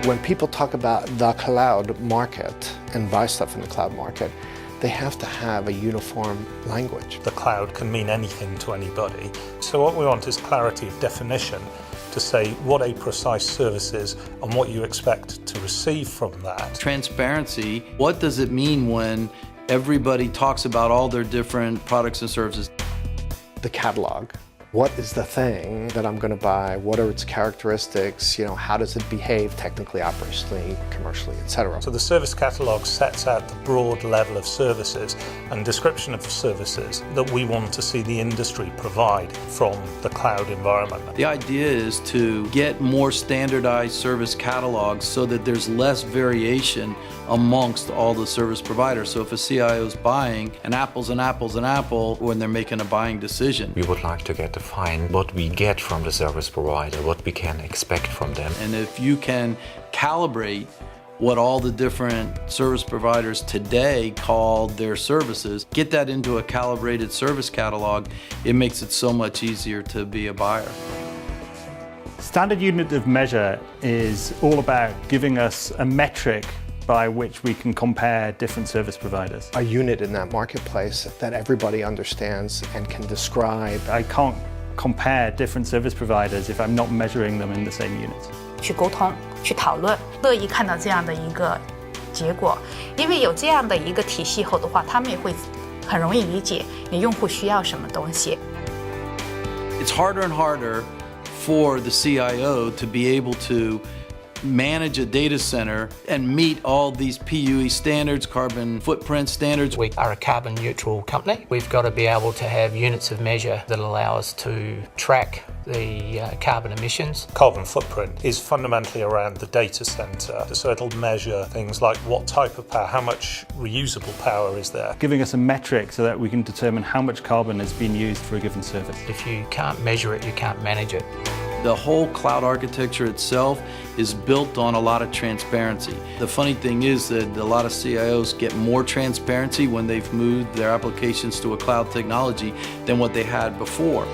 When people talk about the cloud market and buy stuff in the cloud market, they have to have a uniform language. The cloud can mean anything to anybody. So what we want is clarity of definition to say what a precise service is and what you expect to receive from that. Transparency, what does it mean when everybody talks about all their different products and services? The catalog. What is the thing that I'm going to buy? What are its characteristics? How does it behave technically, operationally, commercially, etc. So the service catalog sets out the broad level of services and description of services that we want to see the industry provide from the cloud environment. The idea is to get more standardized service catalogs so that there's less variation amongst all the service providers. So if a CIO is buying an apples and apples and apple when they're making a buying decision. We would like to define what we get from the service provider, what we can expect from them. And if you can calibrate what all the different service providers today call their services, get that into a calibrated service catalog, it makes it so much easier to be a buyer. Standard unit of measure is all about giving us a metric by which we can compare different service providers. A unit in that marketplace that everybody understands and can describe. I can't compare different service providers if I'm not measuring them in the same units. 去沟通，去讨论，乐意看到这样的一个结果，因为有这样的一个体系后的话，他们也会很容易理解你用户需要什么东西。It's harder and harder for the CIO to be able to manage a data center and meet all these PUE standards, carbon footprint standards. We are a carbon neutral company. We've got to be able to have units of measure that allow us to track the carbon emissions. Carbon footprint is fundamentally around the data center, so it'll measure things like what type of power, how much reusable power is there. Giving us a metric so that we can determine how much carbon has been used for a given service. If you can't measure it, you can't manage it. The whole cloud architecture itself is built on a lot of transparency. The funny thing is that a lot of CIOs get more transparency when they've moved their applications to a cloud technology than what they had before.